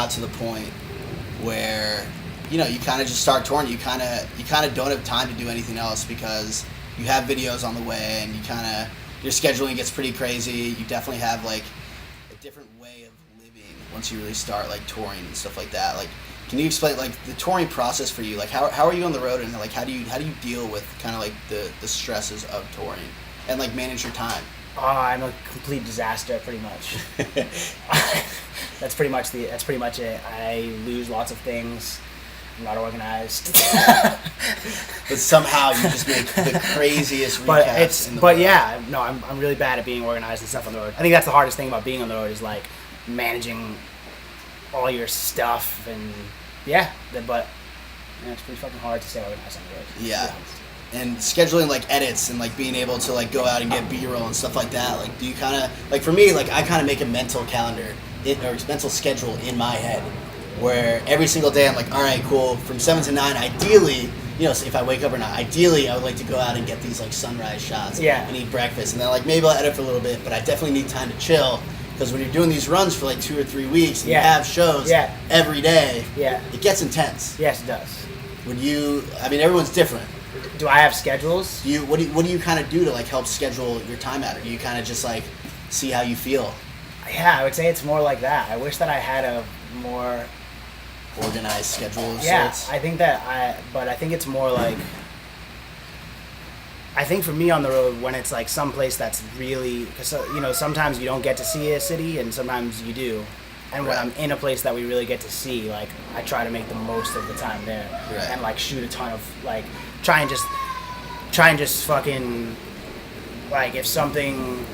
got to the point where, you know, you kind of just start touring. You kind of don't have time to do anything else because you have videos on the way, and your scheduling gets pretty crazy. You definitely have like a different way of living once you really start like touring and stuff like that. Like, can you explain like the touring process for you? Like, how are you on the road, and like how do you deal with kind of like the stresses of touring and like manage your time? Oh, I'm a complete disaster, pretty much. That's pretty much it. I lose lots of things. I'm not organized. But somehow you just make the craziest recaps in the world. Yeah, no, I'm really bad at being organized and stuff on the road. I think that's the hardest thing about being on the road is like managing all your stuff, and but it's pretty fucking hard to stay organized on the road. Yeah. And scheduling like edits and like being able to like go out and get B-roll and stuff like that. Like, do you kind of like, for me, like I kind of make a mental calendar or mental schedule in my head where every single day I'm like, all right, cool, from 7 to 9, ideally, you know, if I wake up or not, ideally I would like to go out and get these like sunrise shots and eat breakfast, and then like maybe I'll edit for a little bit, but I definitely need time to chill, because when you're doing these runs for like 2 or 3 weeks and you have shows every day, it gets intense. Yes, it does. I mean, everyone's different. Do I have schedules? What do you kind of do to like help schedule your time out? Or do you kind of just like see how you feel? Yeah, I would say it's more like that. I wish that I had a more organized schedule of sorts. I think but I think it's more like, I think for me on the road, when it's like someplace that's really, because you know, sometimes you don't get to see a city and sometimes you do. And when I'm in a place that we really get to see, like I try to make the most of the time there and like shoot a ton of like, try and just fucking, like if something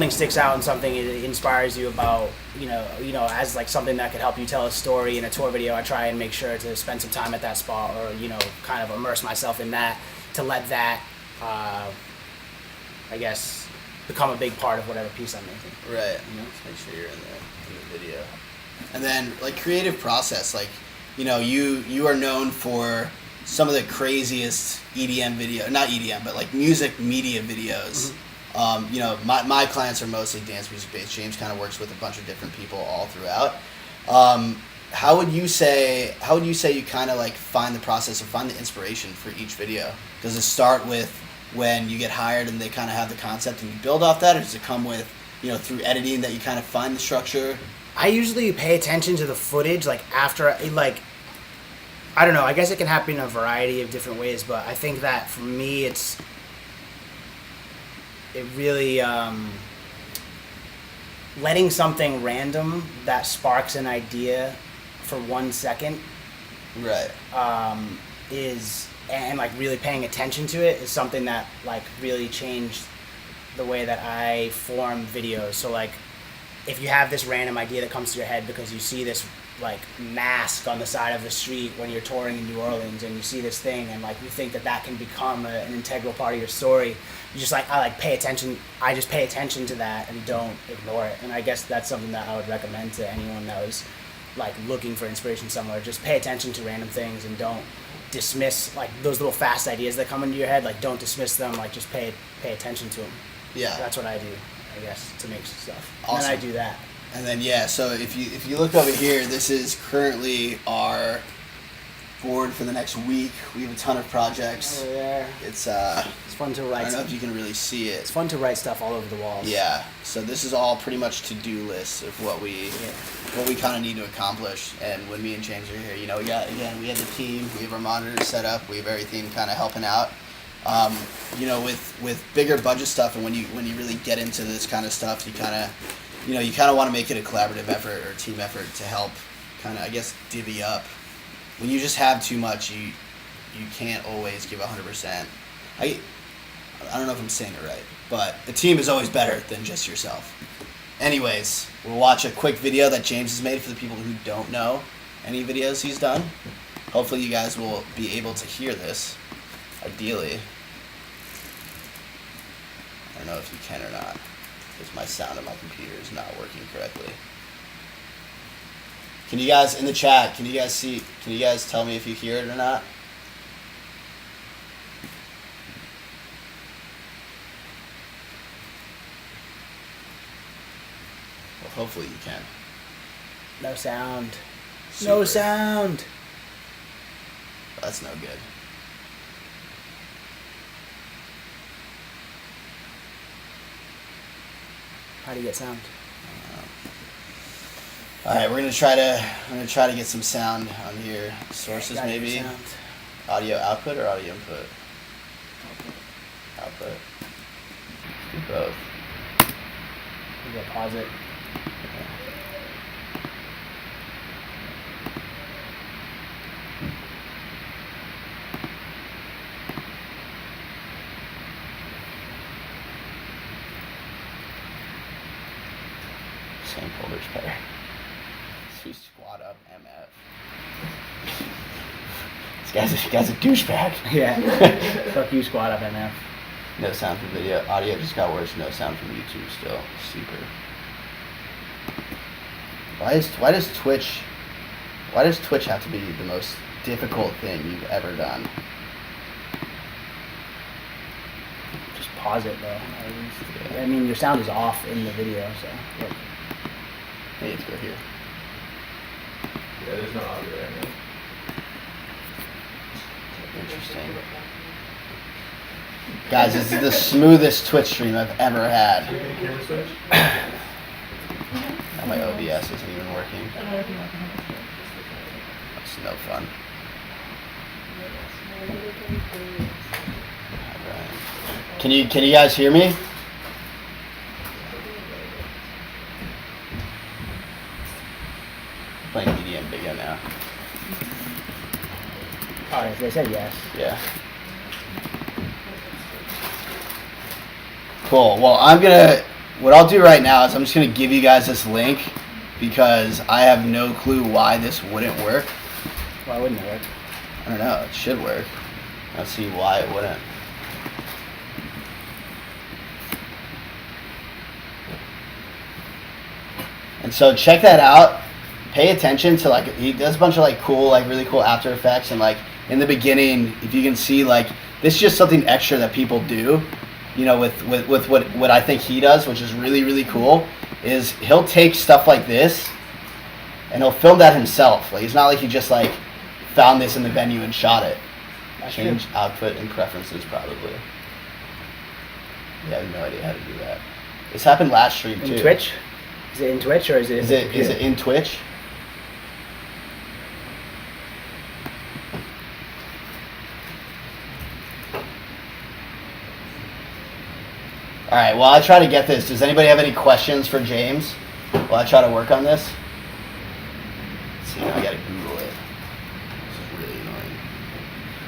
sticks out and something it inspires you about, you know, as like something that could help you tell a story in a tour video, I try and make sure to spend some time at that spot, or, you know, kind of immerse myself in that, to let that, I guess, become a big part of whatever piece I'm making. Right. You know, make sure you're in the video. And then like creative process, like, you know, you are known for some of the craziest EDM not EDM, but like music media videos. Mm-hmm. You know, my clients are mostly dance music based. James kind of works with a bunch of different people all throughout. How would you say you kind of like find the process or find the inspiration for each video? Does it start with when you get hired and they kind of have the concept and you build off that, or does it come with, you know, through editing that you kind of find the structure? I usually pay attention to the footage like after, like, I don't know, I guess it can happen in a variety of different ways, but I think that for me it really, letting something random that sparks an idea for 1 second, right, and like really paying attention to it is something that like really changed the way that I form videos. So like, if you have this random idea that comes to your head because you see this like mask on the side of the street when you're touring in New Orleans, and you see this thing and like you think that can become an integral part of your story, you just like, I just pay attention to that and don't ignore it. And I guess that's something that I would recommend to anyone that was like looking for inspiration somewhere. Just pay attention to random things and don't dismiss like those little fast ideas that come into your head. Like, don't dismiss them, like just pay attention to them. Yeah, that's what I do, I guess, to make stuff. Awesome. And then I do that. And then so if you look over here, this is currently our board for the next week. We have a ton of projects. Over there. It's fun to write. I don't know if you can really see it. It's fun to write stuff all over the walls. Yeah. So this is all pretty much to-do lists of what we kind of need to accomplish. And when me and James are here, you know, we have the team, we have our monitors set up, we have everything kind of helping out. You know, with bigger budget stuff, and when you really get into this kind of stuff, you kind of want to make it a collaborative effort or team effort to help kind of, I guess, divvy up. When you just have too much, you can't always give 100%. I don't know if I'm saying it right, but a team is always better than just yourself. Anyways, we'll watch a quick video that James has made for the people who don't know any videos he's done. Hopefully you guys will be able to hear this, ideally. I don't know if you can or not, because my sound on my computer is not working correctly. Can you guys, in the chat, can you guys tell me if you hear it or not? Well, hopefully you can. No sound. No Super. sound. That's no good. How do you get sound? All right, I'm gonna try to get some sound on here. Sources Gotta maybe. get sound. Audio output or audio input? Output. Do both. You gotta pause it. Same folder's better. So squat up MF. This guy's a douchebag. Yeah. Fuck you, squad up MF. No sound from video. Audio just got worse. No sound from YouTube still. Super. Why does Twitch have to be the most difficult thing you've ever done? Just pause it though. I mean, your sound is off in the video, so. Look. Hey, let's go here. Yeah, there's no audio right now. Interesting. Guys, this is the smoothest Twitch stream I've ever had. Can you get a camera switch? Now my OBS isn't even working. That's no fun. Alright. Can you guys hear me? Playing EDM video now. Oh, they said yes. Yeah. Cool. Well, what I'll do right now is I'm just gonna give you guys this link because I have no clue why this wouldn't work. Why wouldn't it work? I don't know. It should work. Let's see why it wouldn't. And so check that out. Pay attention to he does a bunch of cool, really cool After Effects, and in the beginning, if you can see this is just something extra that people do, with what I think he does, which is really, really cool, is he'll take stuff like this and he'll film that himself. It's not like he just found this in the venue and shot it. That's Change true. output and preferences probably. Yeah, I have no idea how to do that. This happened last stream too. In Twitch? Is it in Twitch or is it? Is it in Twitch? All right. While I try to get this, does anybody have any questions for James while I try to work on this? Let's see, now I gotta Google it. This is really annoying.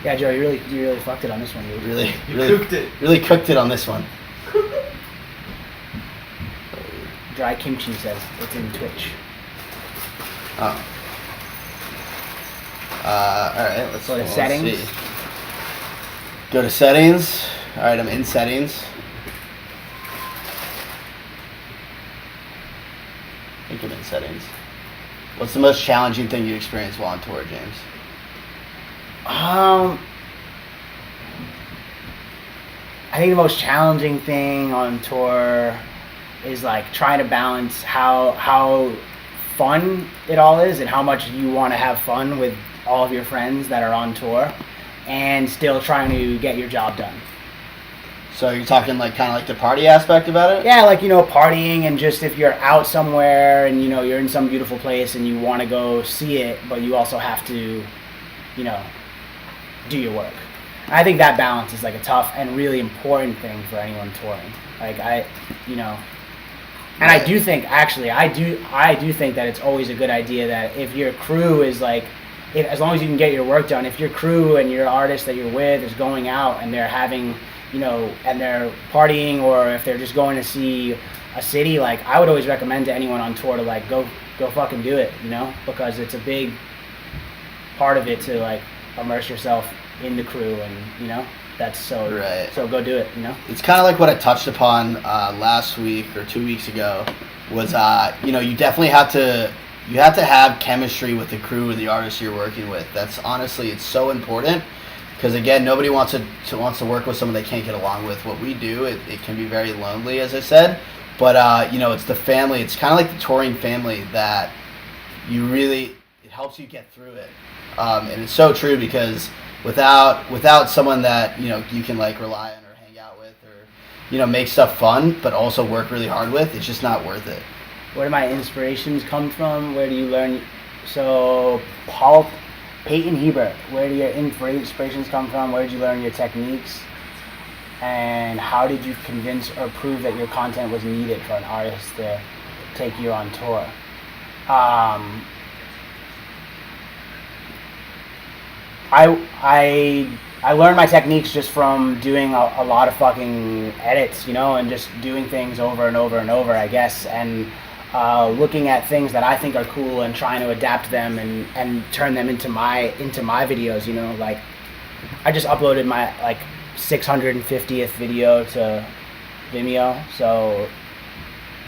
Yeah, Joe, you really fucked it on this one, dude. Really, You really cooked it. Really cooked it on this one. Dry kimchi says it's in Twitch. Oh. All right. Let's Go to let's settings. see. Go to settings. All right, I'm in settings. I think I'm in settings. What's the most challenging thing you experienced while on tour, James? I think the most challenging thing on tour is trying to balance how fun it all is and how much you want to have fun with all of your friends that are on tour and still trying to get your job done. So you're talking kind of the party aspect about it? Yeah, partying and just if you're out somewhere and you're in some beautiful place and you want to go see it, but you also have to, do your work. I think that balance is a tough and really important thing for anyone touring. And I do think I do think that it's always a good idea that if your crew is as long as you can get your work done, if your crew and your artist that you're with is going out and they're having, and they're partying, or if they're just going to see a city, I would always recommend to anyone on tour to go fucking do it, because it's a big part of it to immerse yourself in the crew and that's so Right. So go do it, It's kind of like what I touched upon last week or 2 weeks ago was, you definitely have to have chemistry with the crew or the artist you're working with. That's honestly, it's so important because again, nobody wants to work with someone they can't get along with. What we do, it can be very lonely, as I said, but it's the family. It's kind of like the touring family that it helps you get through it. And it's so true, because without someone that, you know, you can like rely on or hang out with, or, you know, make stuff fun, but also work really hard with, it's just not worth it. Where do my inspirations come from? Where do you learn? So, Peyton Hebert, where do your inspirations come from? Where did you learn your techniques? And how did you convince or prove that your content was needed for an artist to take you on tour? I learned my techniques just from doing a lot of fucking edits, you know, and just doing things over and over and over, I guess, and looking at things that I think are cool and trying to adapt them and turn them into my videos, you know. Like, I just uploaded my like 650th video to Vimeo, so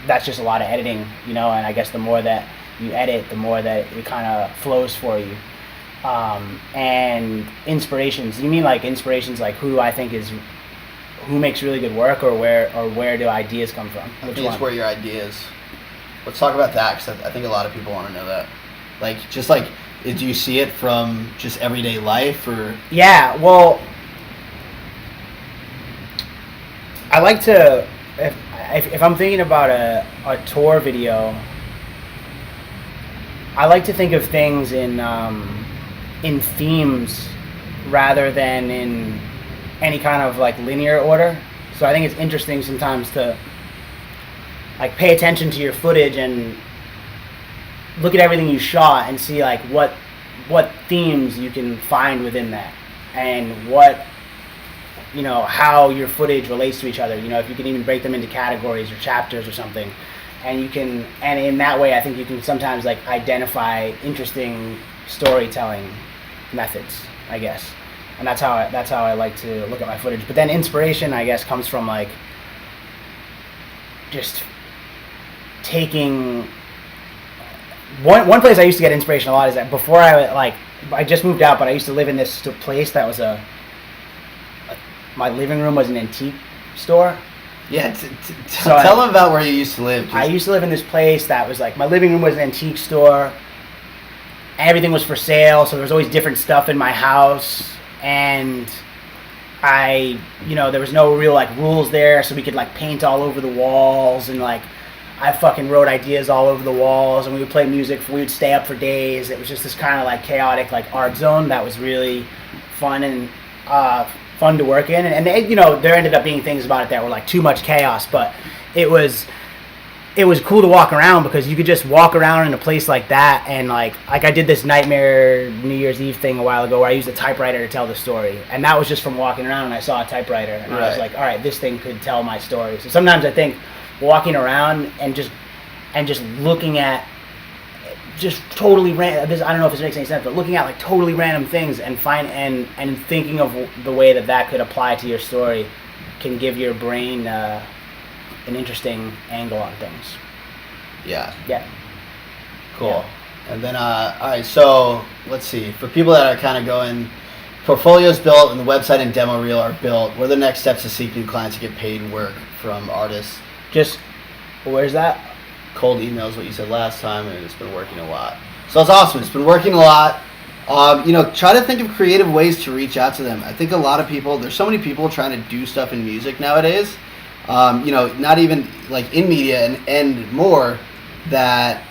that's just a lot of editing, you know, and I guess the more that you edit, the more that it kind of flows for you. And inspirations, you mean like inspirations like who makes really good work, or where do ideas come from? I think it's where your ideas. Let's talk about that, because I think a lot of people want to know that. Like, just like, do you see it from just everyday life, or? Yeah, well, I like to, if I'm thinking about a tour video, I like to think of things in themes rather than in any kind of like linear order. So I think it's interesting sometimes to like pay attention to your footage and look at everything you shot and see like what themes you can find within that, and what, you know, how your footage relates to each other. You know, if you can even break them into categories or chapters or something, and in that way I think you can sometimes like identify interesting storytelling methods, I guess. And that's how I like to look at my footage. But then inspiration, I guess, comes from like just taking one place I used to get inspiration a lot is that before I just moved out, but I used to live in this place that was my living room was an antique store. Yeah, tell them about where you used to live. I used to live in this place that was like, my living room was an antique store. Everything was for sale, so there was always different stuff in my house, and there was no real like rules there, so we could like paint all over the walls, and like I fucking wrote ideas all over the walls, and we would play music. We would stay up for days. It was just this kind of like chaotic like art zone that was really fun and fun to work in. And you know, there ended up being things about it that were like too much chaos, but it was cool to walk around, because you could just walk around in a place like that, and like I did this Nightmare New Year's Eve thing a while ago where I used a typewriter to tell the story, and that was just from walking around, and I saw a typewriter, and I was like, all right, this thing could tell my story. So sometimes I think walking around and just looking at just totally random, I don't know if this makes any sense, but looking at like totally random things and thinking of the way that could apply to your story can give your brain an interesting angle on things. Yeah. Cool. Yeah. And then, all right, so let's see. For people that are kind of going, portfolio's built and the website and demo reel are built, what are the next steps to seek new clients to get paid work from artists? Just, where's that? Cold emails, what you said last time, and it's been working a lot. So it's awesome. It's been working a lot. Try to think of creative ways to reach out to them. I think a lot of people, there's so many people trying to do stuff in music nowadays, not even like in media and more, that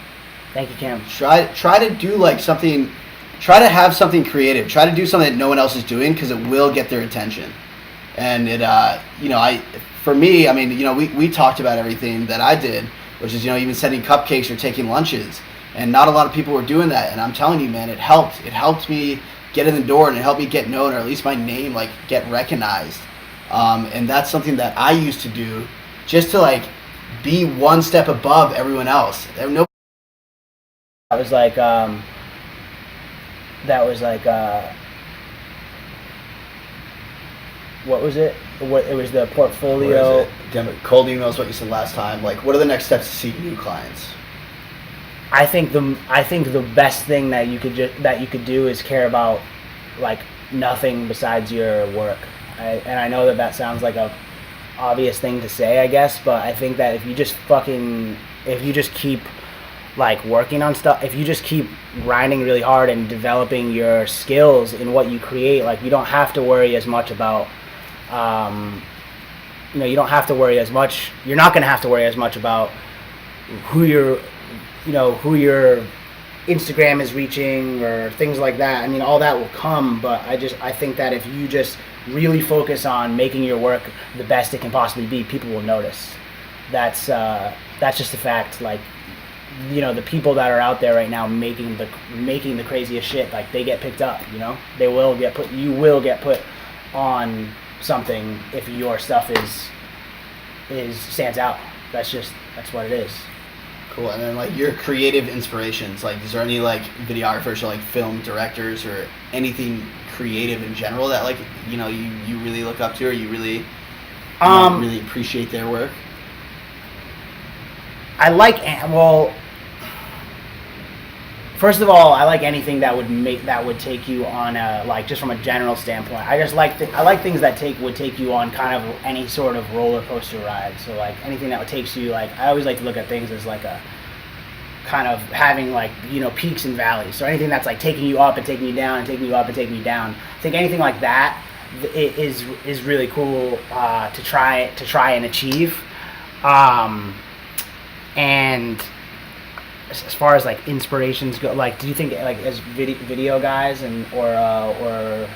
Thank you, Cam. Try to do like something, try to have something creative, try to do something that no one else is doing, because it will get their attention. And it, for me, I mean, we talked about everything that I did, which is, even sending cupcakes or taking lunches, and not a lot of people were doing that. And I'm telling you, man, it helped me get in the door, and it helped me get known, or at least my name, like, get recognized. And that's something that I used to do just to like be one step above everyone else. That was like, what was it? It was the portfolio. Cold emails, what you said last time. Like, what are the next steps to seek new clients? I think the best thing that you could do is care about like nothing besides your work. And I know that sounds like a obvious thing to say, I guess, but I think that if you just keep like working on stuff, if you just keep grinding really hard and developing your skills in what you create, like you don't have to worry as much about, you don't have to worry as much. You're not going to have to worry as much about who your Instagram is reaching or things like that. I mean, all that will come, but I think that if you just really focus on making your work the best it can possibly be, people will notice. That's just a fact. Like, the people that are out there right now making the craziest shit, like they get picked up. You will get put on something if your stuff stands out. That's what it is. Cool. And then like your creative inspirations, like is there any like videographers or like film directors or anything creative in general that like you really look up to, or you really really appreciate their work? First of all, I like anything that would take you on a, like, just from a general standpoint. I like things that would take you on kind of any sort of roller coaster ride. So like anything that takes you, like, I always like to look at things as like a kind of having like, peaks and valleys. So anything that's like taking you up and taking you down and taking you up and taking you down. I think anything like that is really cool to try and achieve. And as far as like inspirations go, like, do you think like as video guys or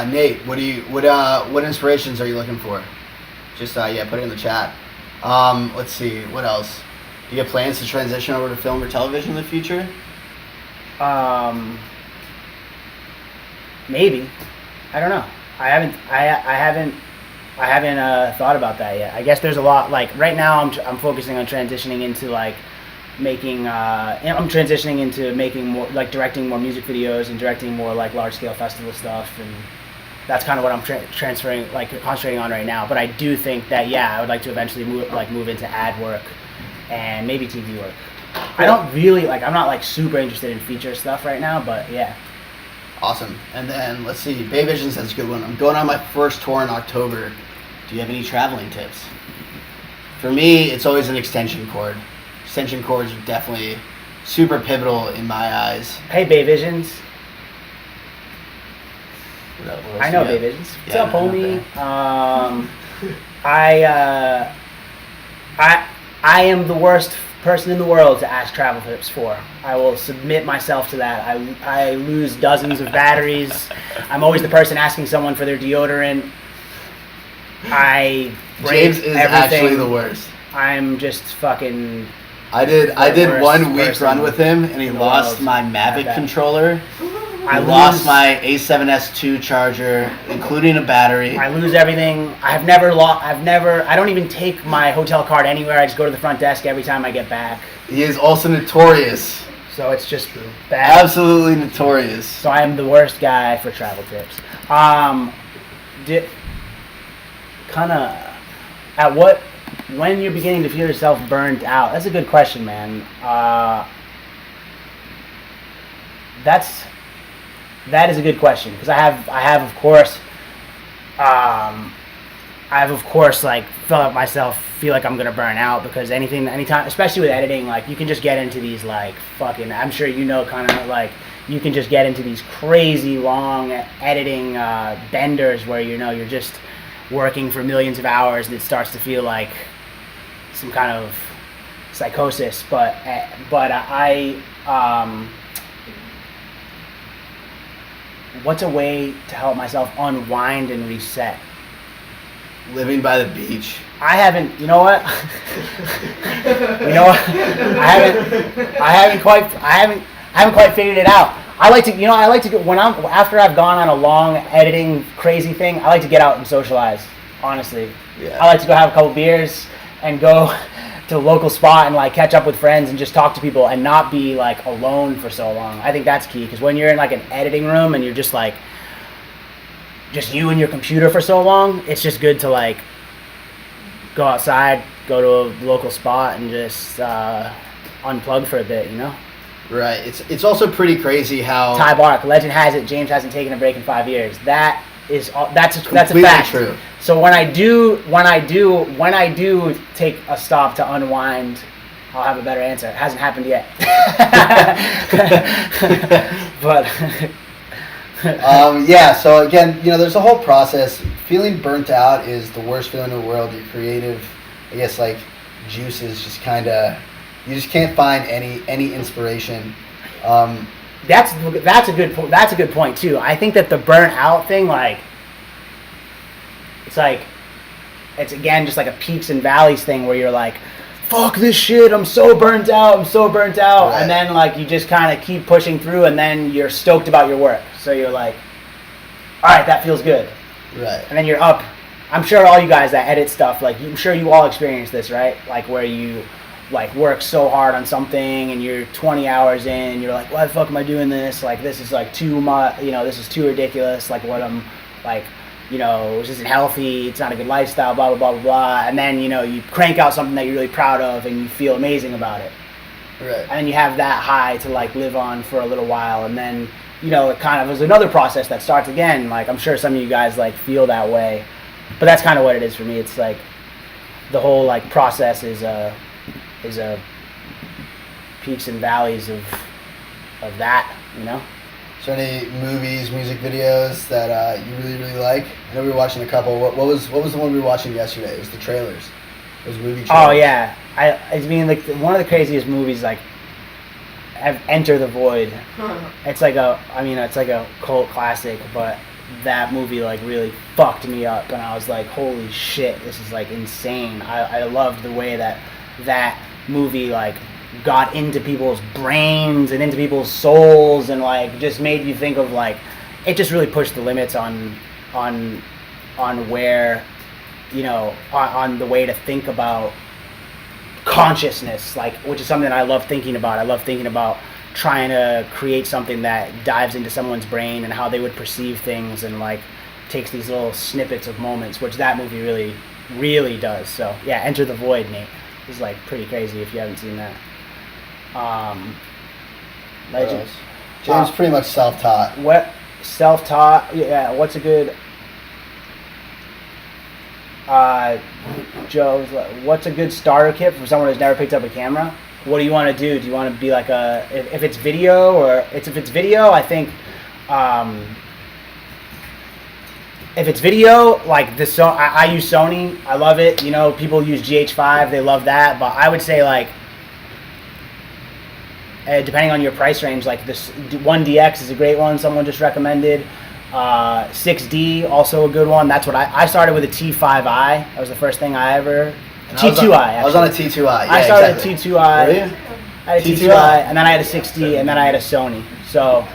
Nate, what inspirations are you looking for? Just put it in the chat. Let's see, what else? Do you have plans to transition over to film or television in the future? Maybe. I don't know. I haven't thought about that yet. I guess there's a lot, like right now I'm focusing on transitioning into like making I'm transitioning into making more, like directing more music videos and directing more like large scale festival stuff, and that's kind of what I'm concentrating on right now. But I do think that I would like to eventually move into ad work and maybe TV work. I don't really I'm not like super interested in feature stuff right now, but yeah. Awesome. And then let's see, Bay Vision says a good one. I'm going on my first tour in October. Do you have any traveling tips? For me, it's always an extension cord. Extension cords are definitely super pivotal in my eyes. Hey, Bay Visions. What else I know do you Bay have? Visions. What's Yeah, up, homie? okay. I am the worst person in the world to ask travel tips for. I will submit myself to that. I lose dozens of batteries. I'm always the person asking someone for their deodorant. I break James is everything. actually the worst. I'm just fucking. I did worst 1 week person run with him, and he in the lost world. my Mavic bet. controller. I lose- lost my A7S2 charger, including a battery. I lose everything. I don't even take my hotel card anywhere. I just go to the front desk every time I get back. He is also notorious. So it's just bad. Absolutely notorious. So I am the worst guy for travel tips. When you're beginning to feel yourself burnt out? That's a good question, man. That is a good question, because I have of course like felt myself feel like I'm gonna burn out, because anytime, especially with editing, like you can just get into these like fucking, I'm sure kind of like you can just get into these crazy long editing benders where you're just working for millions of hours, and it starts to feel like some kind of psychosis. But what's a way to help myself unwind and reset? Living by the beach. I haven't. You know what? I haven't quite figured it out. I like to go after I've gone on a long editing crazy thing. I like to get out and socialize. Honestly, Yeah. I like to go have a couple beers and go to a local spot and like catch up with friends and just talk to people and not be like alone for so long. I think that's key, because when you're in like an editing room and you're just like just you and your computer for so long, it's just good to like go outside, go to a local spot, and just unplug for a bit, Right. It's also pretty crazy how Ty Bark, legend has it, James hasn't taken a break in 5 years. That's a completely fact. true. So when I do take a stop to unwind I'll have a better answer. It hasn't happened yet. But yeah, so again, there's a whole process. Feeling burnt out is the worst feeling in the world. Your creative, I guess, like, juices just kind of, you just can't find any inspiration. that's a good point too. I think that the burnt out thing, like, it's again just like a peaks and valleys thing where you're like, fuck this shit, I'm so burnt out, Right. and then like you just kind of keep pushing through, and then you're stoked about your work, so you're like, all right, that feels good, Right. and then you're up. I'm sure all you guys that edit stuff, like, I'm sure you all experience this, right? Like, where you like work so hard on something and you're 20 hours in, you're like, why the fuck am I doing this? Like, this is like too much, this is too ridiculous. Like, what I'm like, this isn't healthy. It's not a good lifestyle, blah, blah, blah, blah, blah. And then, you crank out something that you're really proud of and you feel amazing about it. Right. And you have that high to like live on for a little while. And then, it kind of is another process that starts again. Like, I'm sure some of you guys like feel that way, but that's kind of what it is for me. It's like the whole like process is a peaks and valleys of that, Is there any movies, music videos that you really, really like? I know we were watching a couple. What was the one we were watching yesterday? It was the trailers. It was movie trailers. Oh yeah, I mean, like, one of the craziest movies, like, Enter the Void. It's like a cult classic, but that movie like really fucked me up, and I was like, holy shit, this is like insane. I loved the way that movie like got into people's brains and into people's souls, and like just made you think of, like, it just really pushed the limits on where, on the way to think about consciousness, like, which is something I love thinking about. I love thinking about trying to create something that dives into someone's brain and how they would perceive things, and like takes these little snippets of moments, which that movie really, really does. So yeah, Enter the Void, Nate, is like pretty crazy if you haven't seen that. Legend. James pretty much self-taught. What self-taught? Yeah. What's a good? Joe, what's a good starter kit for someone who's never picked up a camera? What do you want to do? Do you want to be like if it's video, I think, if it's video, like I use Sony. I love it. People use GH5. They love that. But I would say, like, depending on your price range, like this 1DX is a great one. Someone just recommended. 6D, also a good one. That's what I started with a T5i. That was the first thing I ever. T2i. I was on a T2i. Yeah, I started exactly. a T2i. Really? I had a T2i, and then I had a 6D, and then I had a Sony. So,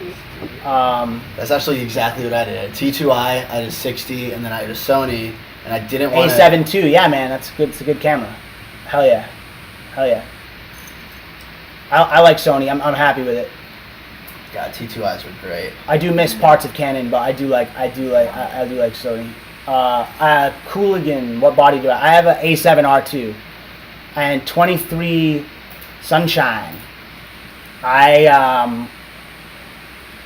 that's actually exactly what I did. I had a T2i, I had a 60, and then I had a Sony, and I didn't want A7 II. Yeah, man, that's good. It's a good camera. Hell yeah. I like Sony. I'm happy with it. God, T2Is were great. I do miss parts of Canon, but I do like Sony. Cooligan, what body do I have? An A7R2 and 23 Sunshine.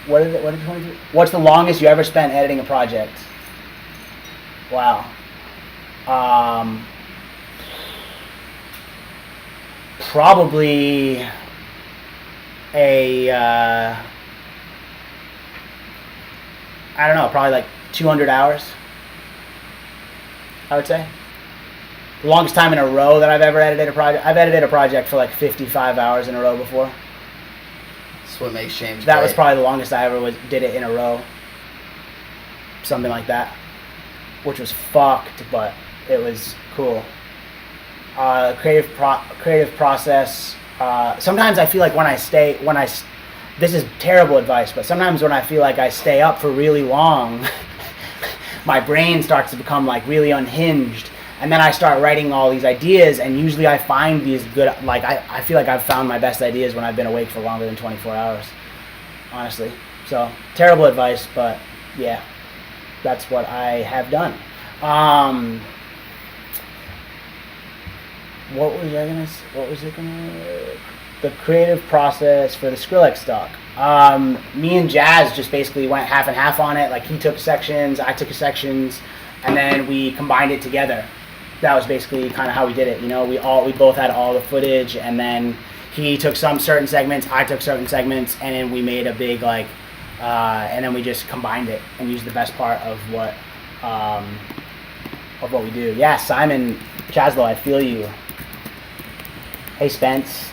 What is 23? What's the longest you ever spent editing a project? Wow. Probably I don't know, probably like 200 hours, I would say. The longest time in a row that I've ever edited a project. I've edited a project for like 55 hours in a row before. That's what makes James That great. was probably the longest I ever did it in a row. Something like that. Which was fucked, but it was cool. Creative process. Sometimes I feel like this is terrible advice, but sometimes when I feel like I stay up for really long, my brain starts to become like really unhinged, and then I start writing all these ideas, and usually I find these good, like, I feel like I've found my best ideas when I've been awake for longer than 24 hours, honestly. So, terrible advice, but yeah, that's what I have done. What was it gonna? The creative process for the Skrillex stock. Me and Jazz just basically went half and half on it. Like, he took sections, I took sections, and then we combined it together. that was basically kind of how we did it. You know, we both had all the footage, and then he took some certain segments, I took certain segments, and then we made a big and then we just combined it and used the best part of what we do. Yeah, Simon Chaslow, I feel you. Hey Spence,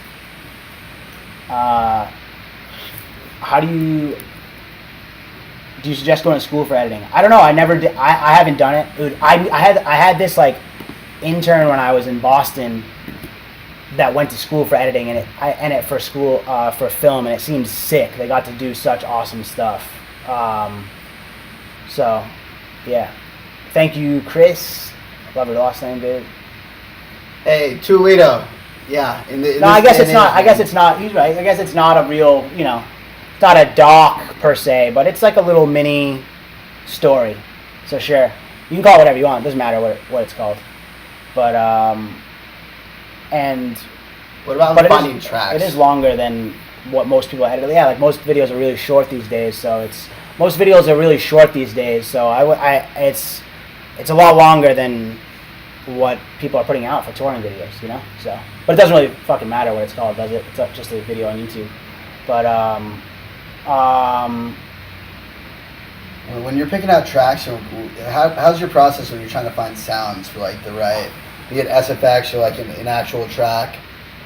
how do you suggest going to school for editing? I don't know. I never did. I haven't done it. Dude, I had this intern when I was in Boston that went to school for editing, and for film, and it seemed sick. They got to do such awesome stuff. So, yeah. Thank you, Chris. Love your last name, dude. Hey, Toledo. Yeah. I guess it's not. I guess it's not. He's right. I guess it's not a real. You know, it's not a doc per se, but it's like a little mini story. So sure, you can call it whatever you want. It doesn't matter what it's called. But and what about finding tracks? It is longer than what most people edit. Yeah, like most videos are really short these days. So it's a lot longer than what people are putting out for touring videos, you know. So, but it doesn't really fucking matter what it's called, does it? It's just a video on YouTube. But when you're picking out tracks, how's your process when you're trying to find sounds for like the right, be it SFX or like an actual track?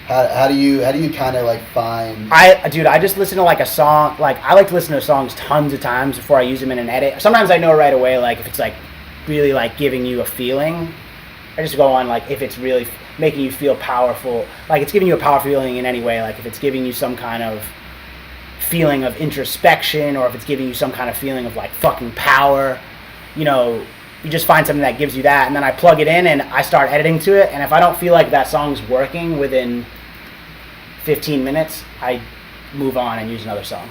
How do you kind of like find? I just listen to like a song. Like I like to listen to songs tons of times before I use them in an edit. Sometimes I know right away, like if it's like really like giving you a feeling. I just go on like if it's really making you feel powerful, like it's giving you a powerful feeling in any way. Like if it's giving you some kind of feeling of introspection, or if it's giving you some kind of feeling of like fucking power, you know. You just find something that gives you that, and then I plug it in and I start editing to it, and if I don't feel like that song's working within 15 minutes, I move on and use another song.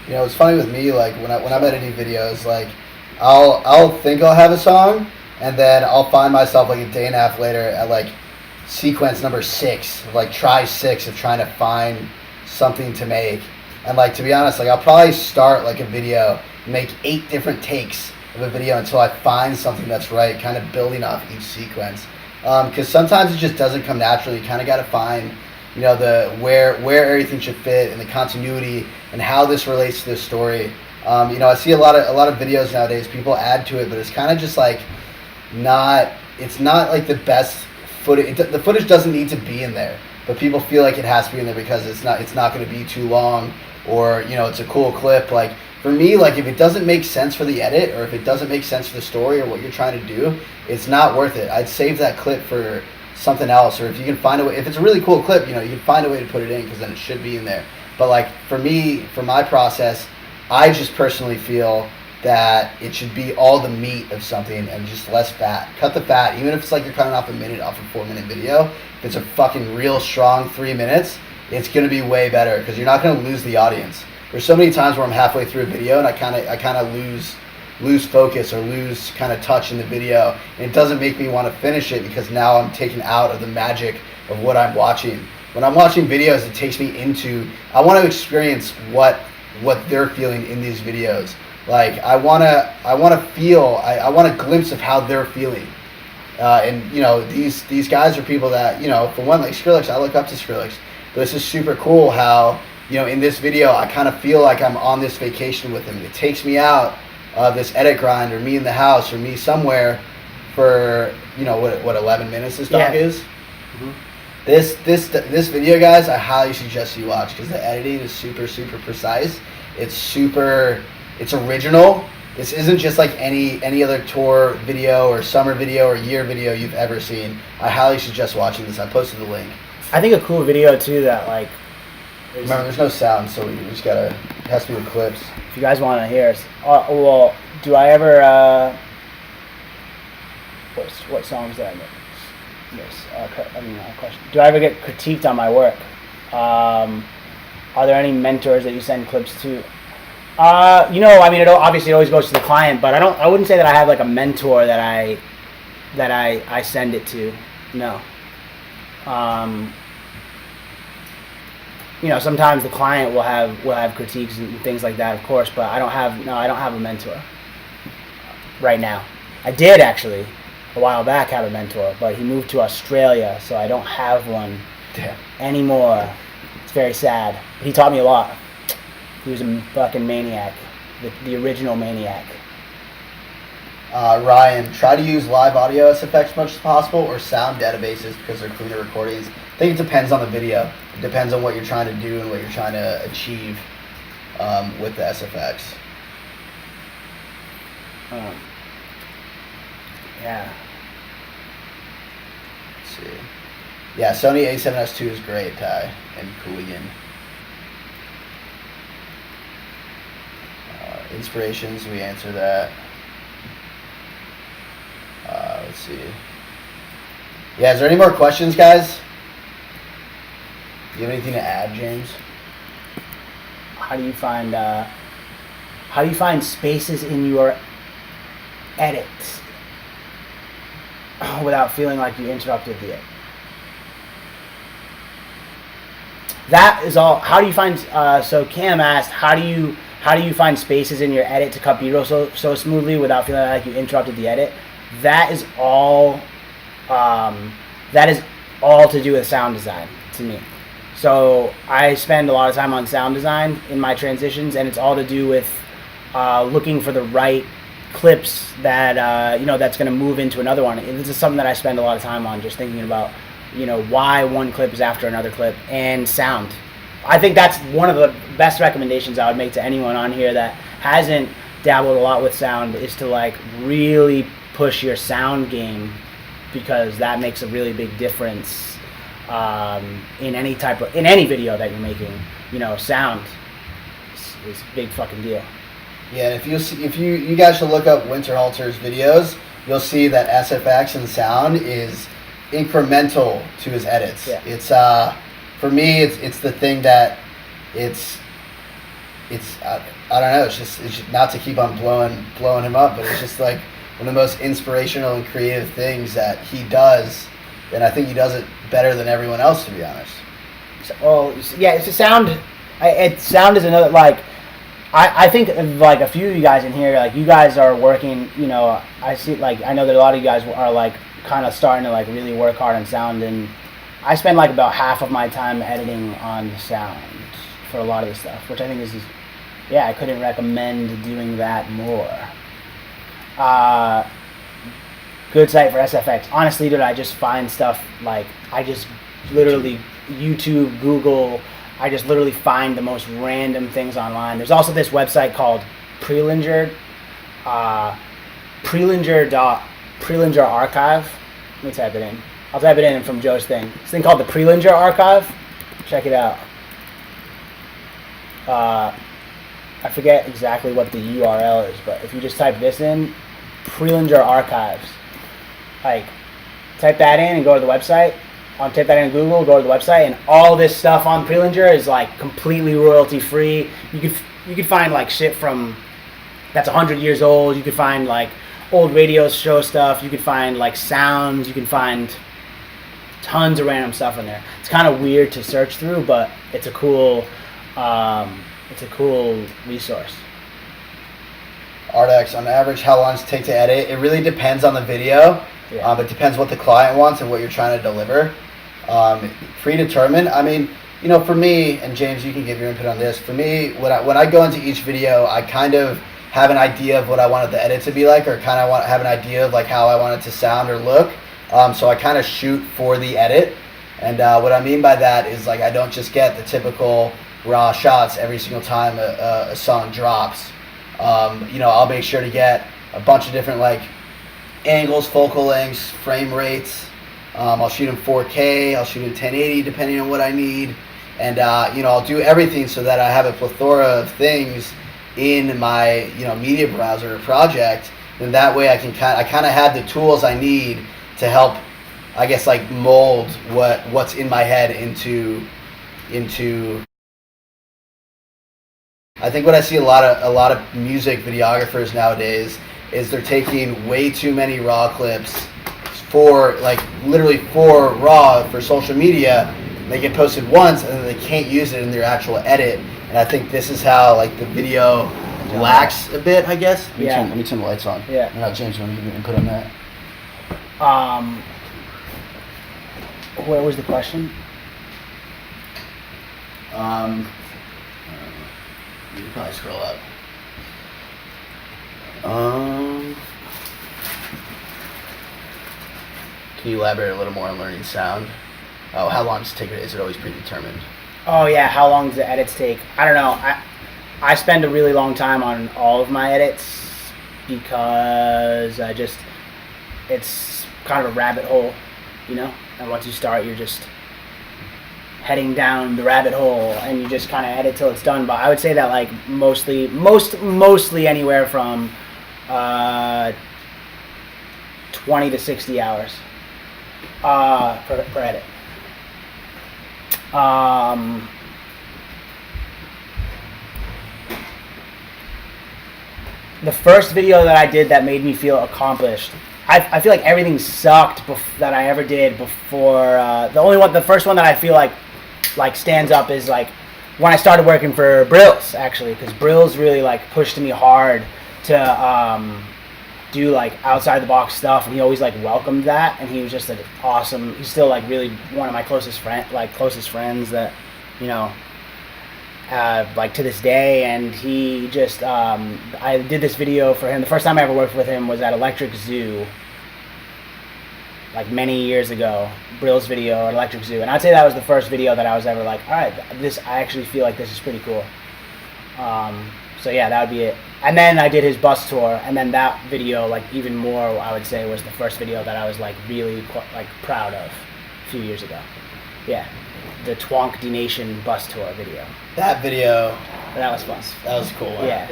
You know, it's funny with me, like when I'm editing videos, like I'll think I'll have a song, and then I'll find myself like a day and a half later at like sequence number 6, like try 6 of trying to find something to make. And like, to be honest, like I'll probably start like a video, make 8 different takes of a video until I find something that's right, kind of building off each sequence. Because sometimes it just doesn't come naturally. You kind of got to find, you know, where everything should fit and the continuity and how this relates to the story. You know, I see a lot of videos nowadays. People add to it, but it's kind of just like it's not like the best footage. The footage doesn't need to be in there, but people feel like it has to be in there because it's not going to be too long, or you know, it's a cool clip. Like for me, like if it doesn't make sense for the edit, or if it doesn't make sense for the story or what you're trying to do, it's not worth it. I'd save that clip for something else, or if you can find a way, if it's a really cool clip, you know, you can find a way to put it in because then it should be in there. But like for me, for my process, I just personally feel that it should be all the meat of something and just less fat. Cut the fat, even if it's like you're cutting off a minute off a 4-minute video. If it's a fucking real strong 3 minutes, it's gonna be way better because you're not gonna lose the audience. There's so many times where I'm halfway through a video and I kind of lose focus or lose kind of touch in the video, and it doesn't make me want to finish it because now I'm taken out of the magic of what I'm watching. When I'm watching videos, it takes me into, I want to experience what they're feeling in these videos. Like I want to feel, I want a glimpse of how they're feeling. And you know, these guys are people that, you know, for one, like Skrillex, I look up to Skrillex. But this is super cool how, you know, in this video, I kind of feel like I'm on this vacation with him. It takes me out of this edit grind, or me in the house, or me somewhere for, you know, what 11 minutes this dog is. Mm-hmm. This video, guys, I highly suggest you watch because the editing is super, super precise. It's original. This isn't just like any other tour video or summer video or year video you've ever seen. I highly suggest watching this. I posted the link. I think a cool video too that like. Remember, there's no sound, so we just gotta. It has to be with clips. If you guys want to hear it, well, do I ever? What songs did I miss? Question. Do I ever get critiqued on my work? Are there any mentors that you send clips to? You know, I mean, it obviously always goes to the client, but I wouldn't say that I have like a mentor that I send it to. No. You know, sometimes the client will have critiques and things like that, of course, but I don't have a mentor right now. I did actually. a while back have a mentor, but he moved to Australia, so I don't have one anymore. It's very sad. He taught me a lot. He was a fucking maniac, the original maniac. Ryan, try to use live audio SFX as much as possible or sound databases because they're cleaner recordings. I think it depends on the video. It depends on what you're trying to do and what you're trying to achieve with the SFX. Yeah. Let's see. Yeah, Sony A7S II is great, Ty and Cooligan. Inspirations, we answer that. Let's see. Yeah, is there any more questions, guys? Do you have anything to add, James? How do you find spaces in your edits without feeling like you interrupted the edit? That is all. How do you find? So Cam asked, how do you find spaces in your edit to cut B-roll so smoothly without feeling like you interrupted the edit? That is all. That is all to do with sound design to me. So I spend a lot of time on sound design in my transitions, and it's all to do with looking for the right clips that that's going to move into another one. And this is something that I spend a lot of time on, just thinking about why one clip is after another clip, and sound. I think that's one of the best recommendations I would make to anyone on here that hasn't dabbled a lot with sound, is to like really push your sound game, because that makes a really big difference in any video that you're making. Sound is a big fucking deal. Yeah, if you guys should look up Winterhalter's videos, you'll see that SFX and sound is incremental to his edits. Yeah. It's for me, it's the thing that it's I don't know. It's just not to keep on blowing him up, but it's just like one of the most inspirational and creative things that he does, and I think he does it better than everyone else, to be honest. It's a sound. Sound is another, like, I think like a few of you guys in here, like you guys are working. I see, like, I know that a lot of you guys are like kind of starting to like really work hard on sound, and I spend like about half of my time editing on sound for a lot of this stuff, which I think is I couldn't recommend doing that more. Good site for SFX. Honestly, dude, I just find stuff, like, I just literally YouTube, Google, I just literally find the most random things online. There's also this website called Prelinger, Prelinger Archive. Let me type it in. I'll type it in from Joe's thing. This thing called the Prelinger Archive. Check it out. I forget exactly what the URL is, but if you just type this in, Prelinger Archives, like, type that in and go to the website. Type that in Google, go to the website, and all this stuff on Prelinger is like completely royalty free. You could find like shit from that's 100 years old. You could find like old radio show stuff. You could find like sounds. You can find tons of random stuff in there. It's kind of weird to search through, but it's a cool resource. Ardex, on average, how long does it take to edit? It really depends on the video. Yeah. It depends what the client wants and what you're trying to deliver. Predetermined. I mean, for me, and James, you can give your input on this. For me, when I go into each video, I kind of have an idea of what I wanted the edit to be like, or kind of have an idea of like how I want it to sound or look. So I kind of shoot for the edit. And what I mean by that is, like, I don't just get the typical raw shots every single time a song drops. I'll make sure to get a bunch of different like angles, focal lengths, frame rates. I'll shoot in 4K, I'll shoot in 1080 depending on what I need, and I'll do everything so that I have a plethora of things in my media browser or project, and that way I kind of have the tools I need to help, I guess, like mold what's in my head into. I think what I see a lot of music videographers nowadays is they're taking way too many raw clips for raw for social media. They get posted once and then they can't use it in their actual edit. And I think this is how like the video lacks a bit, I guess. Let me turn the lights on. Yeah. James, you want to give me input on that? Where was the question? You can probably scroll up. Can you elaborate a little more on learning sound? Oh, how long does it take? Is it always predetermined? Oh yeah, how long does the edits take? I don't know. I spend a really long time on all of my edits because it's kind of a rabbit hole, you know? And once you start, you're just heading down the rabbit hole and you just kind of edit till it's done. But I would say that like mostly anywhere from 20 to 60 hours per edit. The first video that I did that made me feel accomplished, I feel like everything sucked that I ever did before. The first one that I feel like stands up is like when I started working for Brills, actually, because Brills really like pushed me hard to do like outside the box stuff, and he always like welcomed that, and he was just an awesome. He's still like really one of my closest friends that, you know, like to this day. And he just I did this video for him. The first time I ever worked with him was at Electric Zoo, like many years ago. Brill's video at Electric Zoo, and I'd say that was the first video that I was ever like, all right, I actually feel like this is pretty cool. So yeah, that would be it. And then I did his bus tour, and then that video, like even more, I would say, was the first video that I was like really like proud of a few years ago. Yeah, the Twonk D Nation bus tour video. That video. That was fun. That was a cool one. Yeah.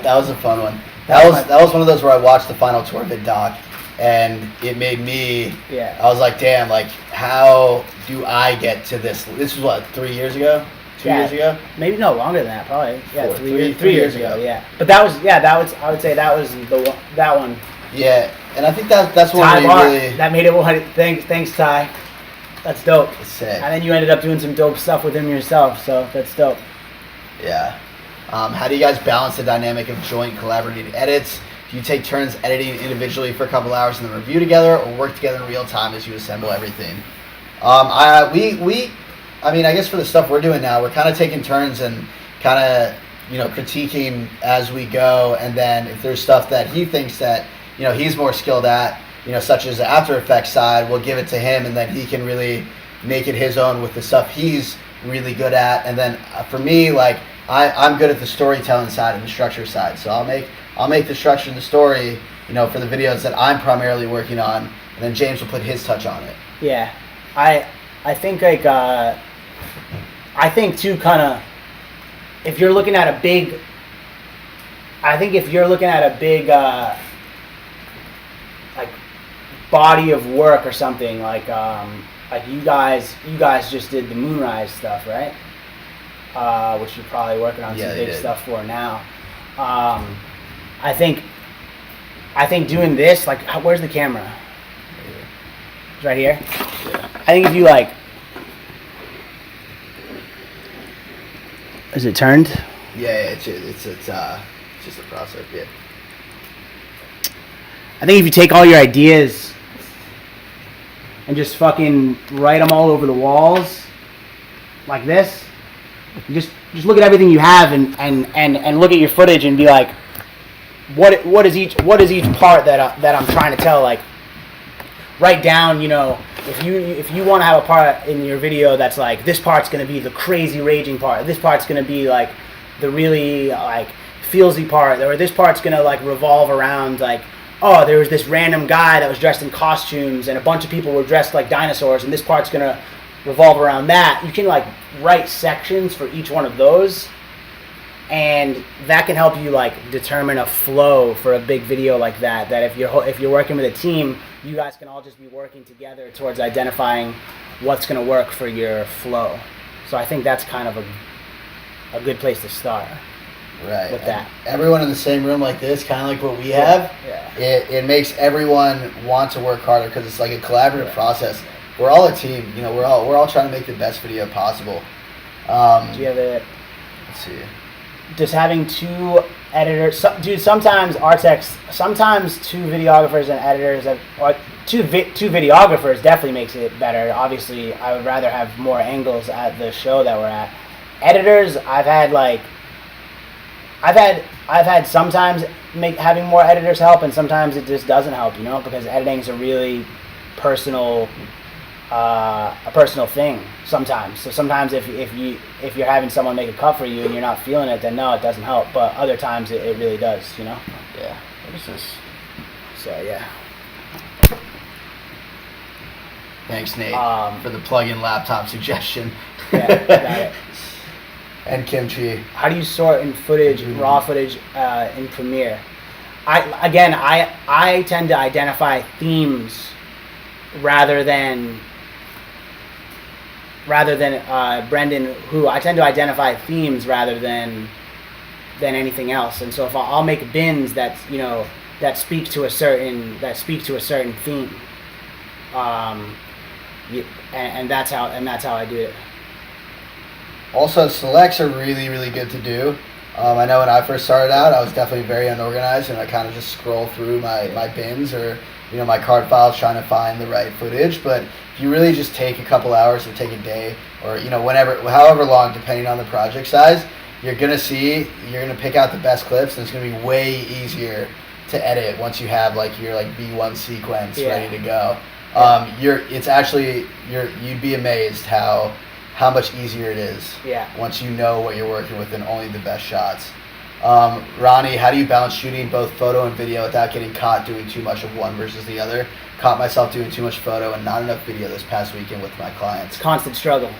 That was a fun one. That was one of those where I watched the final tour vid doc, and it made me. Yeah. I was like, damn, like how do I get to this? This was what, 3 years ago? 2 years ago? Maybe no longer than that, probably. Yeah, 3 years ago. Yeah, but that was I would say that was that one. Yeah, and I think that's one Ty where you Bar, really. that made it. Thanks, Ty. That's dope. It's sick. And then you ended up doing some dope stuff with him yourself, so that's dope. Yeah. How do you guys balance the dynamic of joint collaborative edits? Do you take turns editing individually for a couple hours and then review together, or work together in real time as you assemble everything? I mean, I guess for the stuff we're doing now, we're kind of taking turns and kind of, you know, critiquing as we go. And then if there's stuff that he thinks that, you know, he's more skilled at, you know, such as the After Effects side, we'll give it to him, and then he can really make it his own with the stuff he's really good at. And then for me, like, I'm good at the storytelling side and the structure side. So I'll make the structure and the story, you know, for the videos that I'm primarily working on, and then James will put his touch on it. Yeah, I think like I think too, kind of, if you're looking at a big, like body of work or something, like you guys just did the Moonrise stuff, right? Which you're probably working on some big stuff for now. I think doing this, like, where's the camera? It's right here. Yeah. I think if you like, is it turned? Yeah, it's just a process. Yeah. I think if you take all your ideas and just fucking write them all over the walls like this, you just look at everything you have and look at your footage and be like, what is each part that I'm trying to tell? Like, write down, you know, if you want to have a part in your video that's like, this part's going to be the crazy raging part, this part's going to be like the really like feelsy part, or this part's going to like revolve around like, oh, there was this random guy that was dressed in costumes and a bunch of people were dressed like dinosaurs, and this part's going to revolve around that. You can like write sections for each one of those, and that can help you like determine a flow for a big video like that. That if you're working with a team, you guys can all just be working together towards identifying what's going to work for your flow. So I think that's kind of a good place to start. Right. With that. Everyone in the same room like this, kind of like what we have, it makes everyone want to work harder because it's like a collaborative process. We're all a team, you know. We're all trying to make the best video possible. Do you have it? Let's see. just having two editors, dude. Sometimes sometimes two videographers and editors, or two videographers definitely makes it better. Obviously, I would rather have more angles at the show that we're at. Editors, I've had sometimes having more editors help, and sometimes it just doesn't help, because editing is a really personal thing sometimes. So sometimes if you're having someone make a cut for you and you're not feeling it, then no, it doesn't help. But other times it really does, Yeah. What is this? So yeah. Thanks, Nate, for the plug-in laptop suggestion. Yeah, got it. And kimchi. How do you sort in footage, raw footage, in Premiere? I tend to identify themes rather than Brendan, who I tend to identify themes rather than anything else. And so if I'll make bins that speak to a certain theme, and that's how I do it. Also, selects are really, really good to do. I know when I first started out, I was definitely very unorganized, and I kind of just scroll through my bins or my card files trying to find the right footage. But if you really just take a couple hours or take a day or however long, depending on the project size, you're gonna pick out the best clips, and it's gonna be way easier to edit once you have your V1 sequence ready to go. You'd be amazed how much easier it is once you know what you're working with and only the best shots. Ronnie, how do you balance shooting both photo and video without getting caught doing too much of one versus the other? Caught myself doing too much photo and not enough video this past weekend with my clients. Constant struggle.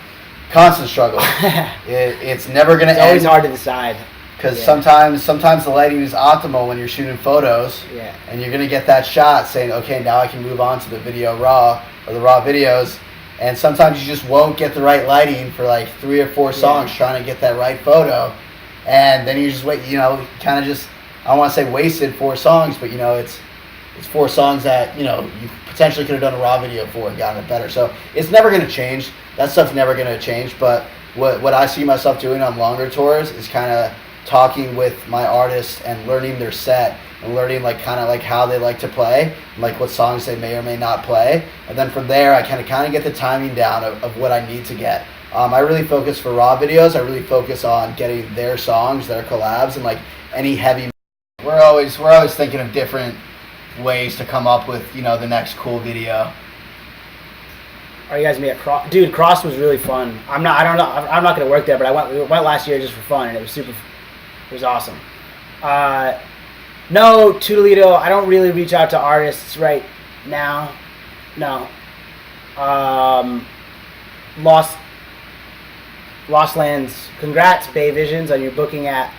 It's never going to end. It's always hard to decide. Because sometimes the lighting is optimal when you're shooting photos, and you're going to get that shot saying, okay, now I can move on to the video raw or the raw videos. And sometimes you just won't get the right lighting for 3 or 4 songs trying to get that right photo. And then you just wait, kind of just, I don't want to say wasted 4 songs, but it's 4 songs that, you potentially could have done a raw video for and gotten it better. So it's never going to change. That stuff's never going to change. But what I see myself doing on longer tours is kind of talking with my artists and learning their set and learning how they like to play, what songs they may or may not play. And then from there, I kind of get the timing down of what I need to get. I really focus for raw videos. I really focus on getting their songs, their collabs, and any heavy. We're always thinking of different ways to come up with the next cool video. Are you guys gonna be at Cross? Dude, Cross was really fun. I'm not gonna work there, but we went last year just for fun, and it was awesome. No, Toledo, I don't really reach out to artists right now. No. Lost Lands. Congrats, Bay Visions, on your booking at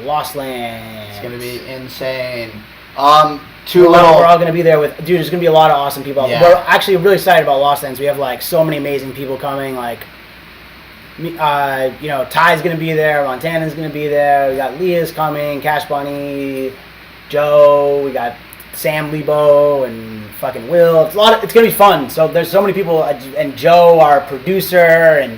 Lost Lands. It's going to be insane. We're all going to be there with... Dude, there's going to be a lot of awesome people. Yeah. We're actually really excited about Lost Lands. We have, so many amazing people coming. Ty's going to be there. Montana's going to be there. We got Leah's coming. Cash Bunny. Joe. We got Sam Lebo and fucking Will. It's going to be fun. So there's so many people. And Joe, our producer, and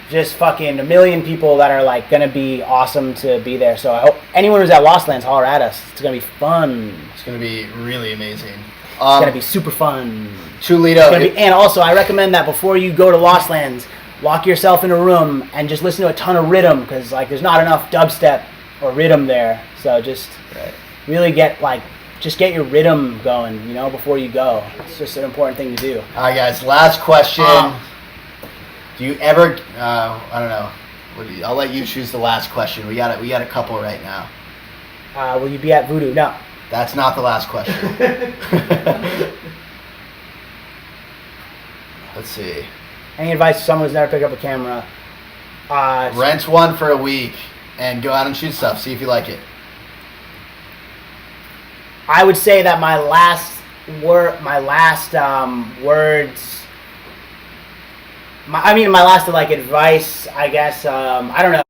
just fucking a million people that are going to be awesome to be there. So I hope anyone who's at Lost Lands, holler at us. It's going to be fun. It's going to be really amazing. It's going to be super fun. Toledo. And also, I recommend that before you go to Lost Lands, lock yourself in a room and just listen to a ton of rhythm, because there's not enough dubstep or rhythm there. So just really get your rhythm going, before you go. It's just an important thing to do. All right, guys. Last question. Do you ever? I don't know. I'll let you choose the last question. We got a couple right now. Will you be at Voodoo? No. That's not the last question. Let's see. Any advice to someone who's never picked up a camera? Rent one for a week and go out and shoot stuff. See if you like it. I would say that my last words. My last advice, I guess. I don't know.